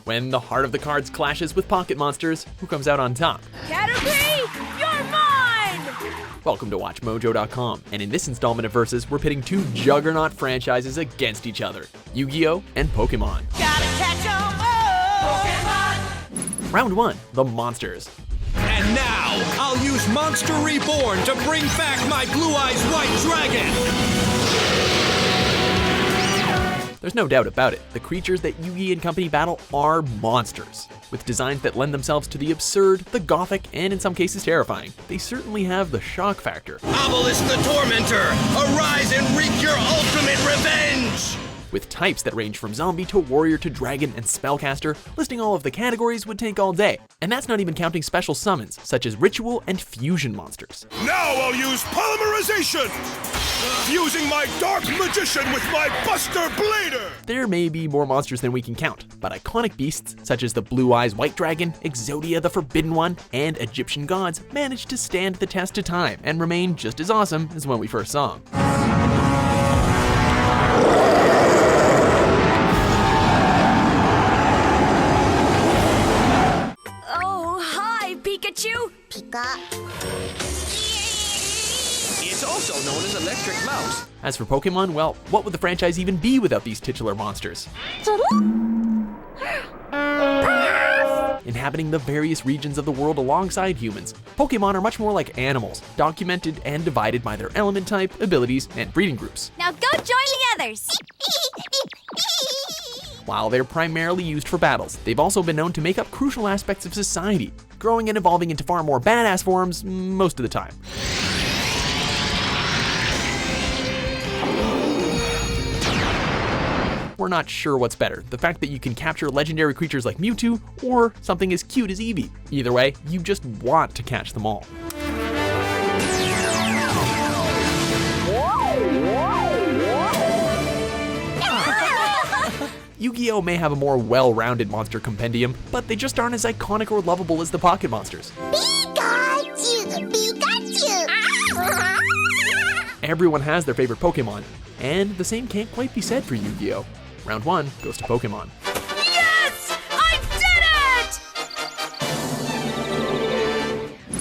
when the heart of the cards clashes with Pocket Monsters, who comes out on top? Caterpie, you're mine! Welcome to WatchMojo.com, and in this installment of Versus, we're pitting two juggernaut franchises against each other, Yu-Gi-Oh! And Pokemon. Gotta catch 'em all! Pokemon! Round 1, the Monsters. And now, I'll use Monster Reborn to bring back my Blue Eyes White Dragon! There's no doubt about it, the creatures that Yugi and company battle are monsters. With designs that lend themselves to the absurd, the gothic, and in some cases terrifying, they certainly have the shock factor. Obelisk the Tormentor, arise and wreak your ultimate revenge! With types that range from zombie to warrior to dragon and spellcaster, listing all of the categories would take all day. And that's not even counting special summons, such as ritual and fusion monsters. Now I'll use polymerization! Fusing my Dark Magician with my Buster Blader! There may be more monsters than we can count, but iconic beasts such as the Blue Eyes White Dragon, Exodia the Forbidden One, and Egyptian gods managed to stand the test of time and remain just as awesome as when we first saw them. Oh, hi, Pikachu! Pika. It's also known as Electric Mouse. As for Pokemon, well, what would the franchise even be without these titular monsters? Inhabiting the various regions of the world alongside humans, Pokemon are much more like animals, documented and divided by their element type, abilities, and breeding groups. Now go join the others. While they're primarily used for battles, they've also been known to make up crucial aspects of society, growing and evolving into far more badass forms most of the time. We're not sure what's better, the fact that you can capture legendary creatures like Mewtwo, or something as cute as Eevee. Either way, you just want to catch them all. Yu-Gi-Oh! May have a more well-rounded monster compendium, but they just aren't as iconic or lovable as the Pocket Monsters. Pikachu! Pikachu! Everyone has their favorite Pokemon, and the same can't quite be said for Yu-Gi-Oh! Round 1 goes to Pokemon. Yes! I did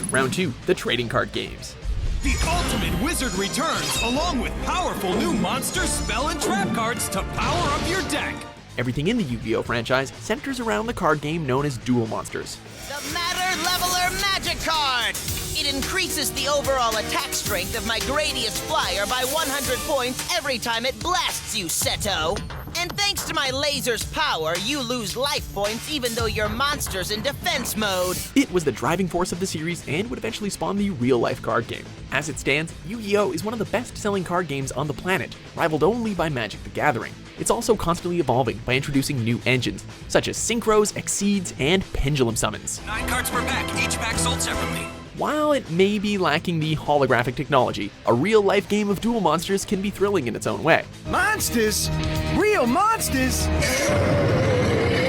it! Round 2, the trading card games. The Ultimate Wizard returns, along with powerful new monster, spell, and trap cards to power up your deck. Everything in the Yu-Gi-Oh! Franchise centers around the card game known as Duel Monsters. The Matter Leveler Magic Card! It increases the overall attack strength of my Gradius Flyer by 100 points every time it blasts you, Seto. And thanks to my laser's power, you lose life points even though your monster's in defense mode. It was the driving force of the series and would eventually spawn the real-life card game. As it stands, Yu-Gi-Oh! Is one of the best-selling card games on the planet, rivaled only by Magic the Gathering. It's also constantly evolving by introducing new engines, such as Synchros, Exceeds, and Pendulum Summons. 9 cards per pack, each pack sold separately. While it may be lacking the holographic technology, a real-life game of Duel Monsters can be thrilling in its own way. Monsters? Real monsters?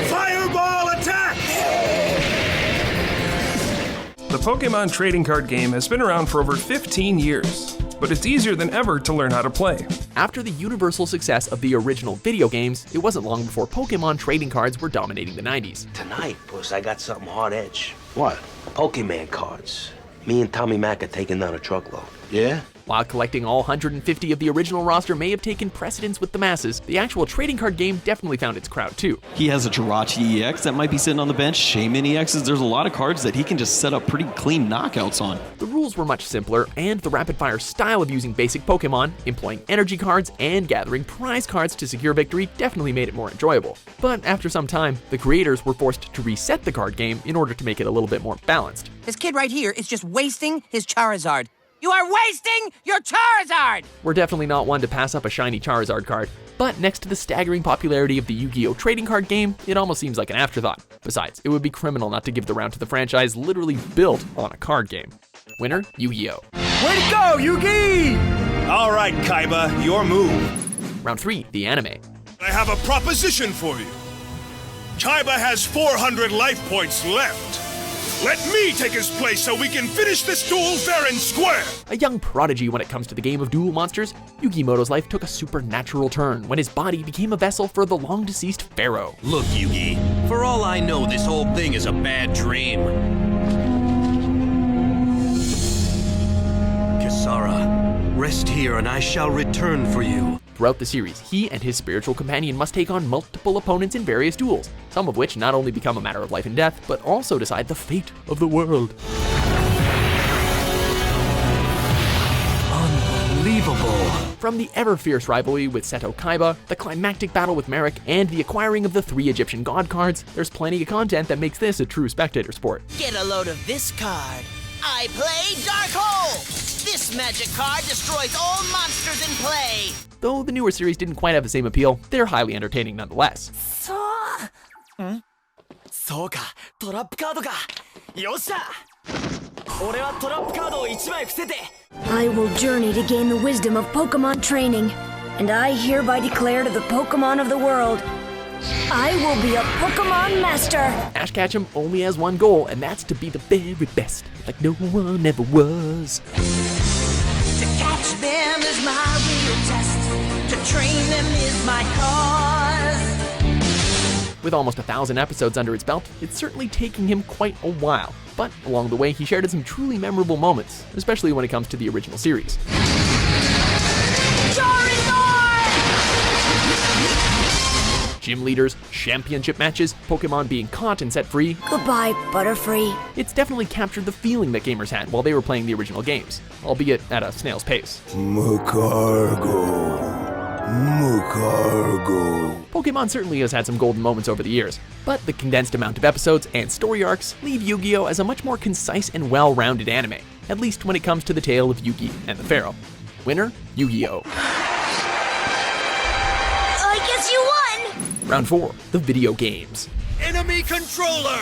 Fireball attack! The Pokemon trading card game has been around for over 15 years, but it's easier than ever to learn how to play. After the universal success of the original video games, it wasn't long before Pokemon trading cards were dominating the 90s. Tonight, Puss, I got something hard edge. What? Pokemon cards. Me and Tommy Mac are taking down a truckload. Yeah? While collecting all 150 of the original roster may have taken precedence with the masses, the actual trading card game definitely found its crowd too. He has a Jirachi EX that might be sitting on the bench, Shaman EXs, there's a lot of cards that he can just set up pretty clean knockouts on. The rules were much simpler, and the rapid-fire style of using basic Pokemon, employing energy cards, and gathering prize cards to secure victory definitely made it more enjoyable. But after some time, the creators were forced to reset the card game in order to make it a little bit more balanced. This kid right here is just wasting his Charizard. You are wasting your Charizard! We're definitely not one to pass up a shiny Charizard card, but next to the staggering popularity of the Yu-Gi-Oh! Trading card game, it almost seems like an afterthought. Besides, it would be criminal not to give the round to the franchise literally built on a card game. Winner, Yu-Gi-Oh! Way to go, Yugi! All right, Kaiba, your move. Round 3, the anime. I have a proposition for you. Kaiba has 400 life points left. Let me take his place so we can finish this duel fair and square! A young prodigy when it comes to the game of Duel Monsters, Yugi Muto's life took a supernatural turn when his body became a vessel for the long-deceased pharaoh. Look, Yugi, for all I know, this whole thing is a bad dream. Kisara, rest here and I shall return for you. Throughout the series, he and his spiritual companion must take on multiple opponents in various duels, some of which not only become a matter of life and death, but also decide the fate of the world. Unbelievable. From the ever-fierce rivalry with Seto Kaiba, the climactic battle with Merrick, and the acquiring of the 3 Egyptian god cards, there's plenty of content that makes this a true spectator sport. Get a load of this card. I play Dark Hole. This magic card destroys all monsters in play. Though the newer series didn't quite have the same appeal, they're highly entertaining nonetheless. I will journey to gain the wisdom of Pokemon training, and I hereby declare to the Pokemon of the world, I will be a Pokemon Master! Ash Ketchum only has one goal, and that's to be the very best, like no one ever was. To catch them is my real test. To train them is my cause. With almost 1,000 episodes under its belt, it's certainly taking him quite a while. But along the way, he shared some truly memorable moments, especially when it comes to the original series. Gym leaders, championship matches, Pokemon being caught and set free. Goodbye, Butterfree. It's definitely captured the feeling that gamers had while they were playing the original games, albeit at a snail's pace. Mukargo. Pokemon certainly has had some golden moments over the years, but the condensed amount of episodes and story arcs leave Yu-Gi-Oh! As a much more concise and well-rounded anime, at least when it comes to the tale of Yugi and the Pharaoh. Winner, Yu-Gi-Oh! I guess you won! Round 4, the video games. Enemy controller!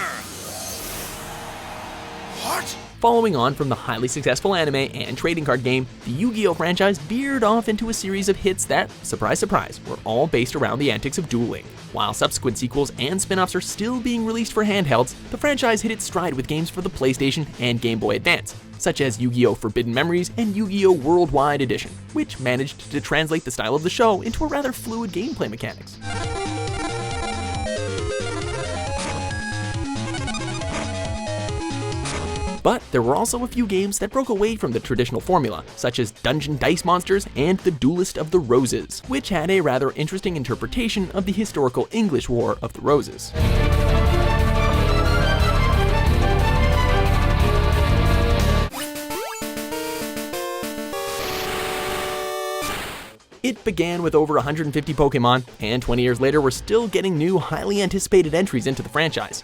What? Following on from the highly successful anime and trading card game, the Yu-Gi-Oh! Franchise veered off into a series of hits that, surprise surprise, were all based around the antics of dueling. While subsequent sequels and spin-offs are still being released for handhelds, the franchise hit its stride with games for the PlayStation and Game Boy Advance, such as Yu-Gi-Oh! Forbidden Memories and Yu-Gi-Oh! Worldwide Edition, which managed to translate the style of the show into a rather fluid gameplay mechanics. But there were also a few games that broke away from the traditional formula, such as Dungeon Dice Monsters and The Duelist of the Roses, which had a rather interesting interpretation of the historical English War of the Roses. It began with over 150 Pokemon, and 20 years later we're still getting new, highly anticipated entries into the franchise.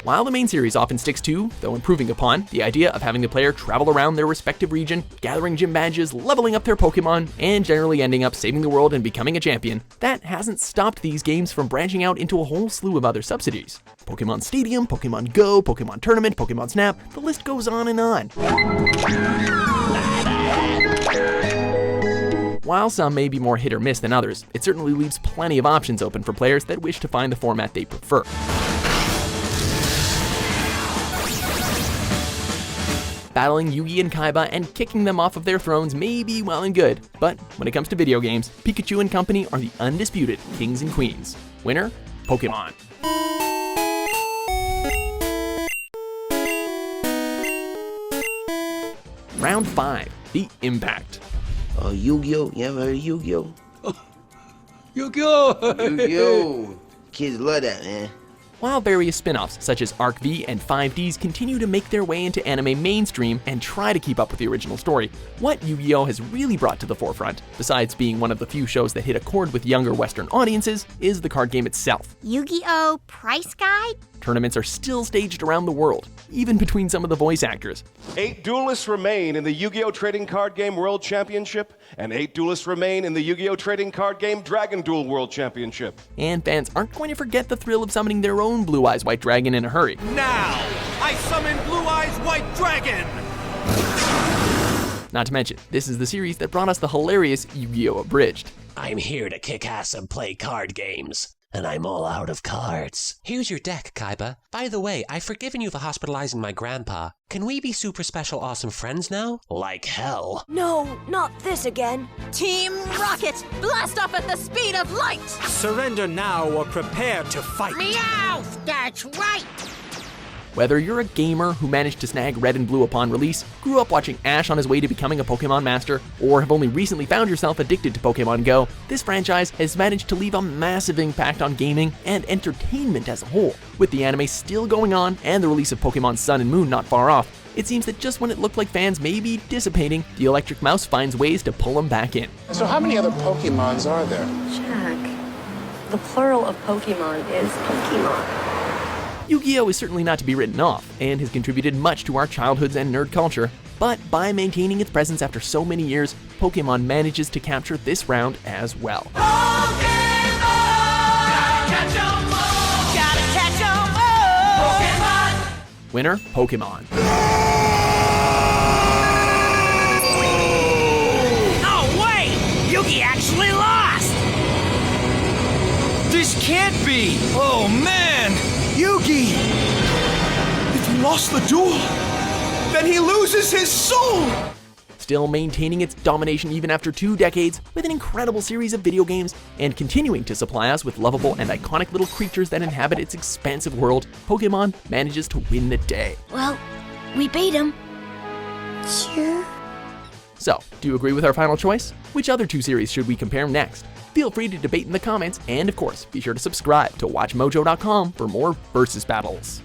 While the main series often sticks to, though improving upon, the idea of having the player travel around their respective region, gathering gym badges, leveling up their Pokemon, and generally ending up saving the world and becoming a champion, that hasn't stopped these games from branching out into a whole slew of other subsidiaries. Pokemon Stadium, Pokemon Go, Pokemon Tournament, Pokemon Snap, the list goes on and on. While some may be more hit or miss than others, it certainly leaves plenty of options open for players that wish to find the format they prefer. Battling Yugi and Kaiba and kicking them off of their thrones may be well and good, but when it comes to video games, Pikachu and company are the undisputed kings and queens. Winner, Pokemon. Round 5, the Impact. Oh, Yu-Gi-Oh! You ever heard of Yu-Gi-Oh? Yu-Gi-Oh! Yu-Gi-Oh! Kids love that, man. While various spin-offs such as Arc V and 5Ds continue to make their way into anime mainstream and try to keep up with the original story, what Yu-Gi-Oh! Has really brought to the forefront, besides being one of the few shows that hit a chord with younger Western audiences, is the card game itself. Yu-Gi-Oh! Price guide? Tournaments are still staged around the world, even between some of the voice actors. 8 duelists remain in the Yu-Gi-Oh! Trading Card Game World Championship, and 8 duelists remain in the Yu-Gi-Oh! Trading Card Game Dragon Duel World Championship. And fans aren't going to forget the thrill of summoning their own Blue Eyes White Dragon in a hurry. Now, I summon Blue Eyes White Dragon! Not to mention, this is the series that brought us the hilarious Yu-Gi-Oh! Abridged. I'm here to kick ass and play card games. and I'm all out of cards. Here's your deck, Kaiba. By the way, I've forgiven you for hospitalizing my grandpa. Can we be super special awesome friends now? Like hell. No, not this again. Team Rocket, blast off at the speed of light! Surrender now or prepare to fight. Meowth, that's right! Whether you're a gamer who managed to snag Red and Blue upon release, grew up watching Ash on his way to becoming a Pokemon master, or have only recently found yourself addicted to Pokemon Go, this franchise has managed to leave a massive impact on gaming and entertainment as a whole. With the anime still going on and the release of Pokemon Sun and Moon not far off, it seems that just when it looked like fans may be dissipating, the Electric Mouse finds ways to pull them back in. So how many other Pokemons are there? Jack, the plural of Pokemon is Pokemon. Yu-Gi-Oh! Is certainly not to be written off, and has contributed much to our childhoods and nerd culture, but by maintaining its presence after so many years, Pokemon manages to capture this round as well. Gotta catch 'em all! Pokemon! Winner, Pokemon. Oh, wait! Yugi actually lost! This can't be! Oh, man! Yugi! If he lost the duel, then he loses his soul! Still maintaining its domination even after 2 decades, with an incredible series of video games, and continuing to supply us with lovable and iconic little creatures that inhabit its expansive world, Pokemon manages to win the day. Well, we beat him. Sure. So, do you agree with our final choice? Which other 2 series should we compare next? Feel free to debate in the comments, and of course, be sure to subscribe to WatchMojo.com for more versus battles.